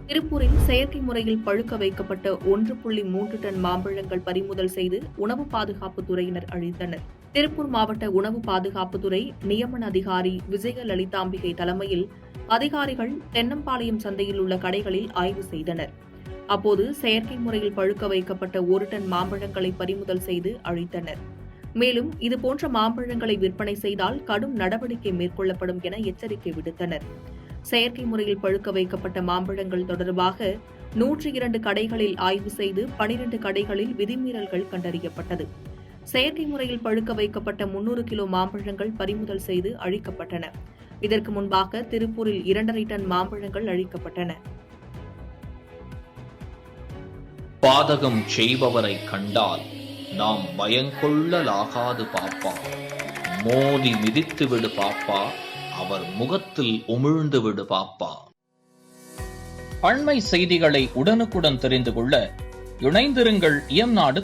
திருப்பூரில் செயற்கை முறையில் பழுக்க வைக்கப்பட்ட 1.3 டன் மாம்பழங்கள் பறிமுதல் செய்து உணவு பாதுகாப்புத் துறையினர் அழித்தனர். திருப்பூர் மாவட்ட உணவு பாதுகாப்புத்துறை நியமன அதிகாரி விஜயலலிதாம்பிகை தலைமையில் அதிகாரிகள் தென்னம்பாளையம் சந்தையில் உள்ள கடைகளில் ஆய்வு செய்தனர். அப்போது செயற்கை முறையில் பழுக்க வைக்கப்பட்ட 1 டன் மாம்பழங்களை பறிமுதல் செய்து அழித்தனர். மேலும் இதுபோன்ற மாம்பழங்களை விற்பனை செய்தால் கடும் நடவடிக்கை மேற்கொள்ளப்படும் என எச்சரிக்கை விடுத்தனர். செயற்கை முறையில் பழுக்க வைக்கப்பட்ட மாம்பழங்கள் தொடர்பாக 102 கடைகளில் ஆய்வு செய்து 12 கடைகளில் விதிமீறல்கள் கண்டறியப்பட்டது. செயற்கை முறையில் பழுக்க வைக்கப்பட்ட 300 கிலோ மாம்பழங்கள் பறிமுதல் செய்து அழிக்கப்பட்டன. இதற்கு முன்பாக திருப்பூரில் 2.5 டன் மாம்பழங்கள் அழிக்கப்பட்டன. பாதகம் செய்பவரை கண்டால் நாம் பயங்கொள்ளலாகாது பாப்பா, மோதி மிதித்து விடு பாப்பா, அவர் முகத்தில் உமிழ்ந்து விடு பாப்பா. அண்மை செய்திகளை உடனுக்குடன் தெரிந்து கொள்ள இணைந்திருங்கள் இயம்நாடு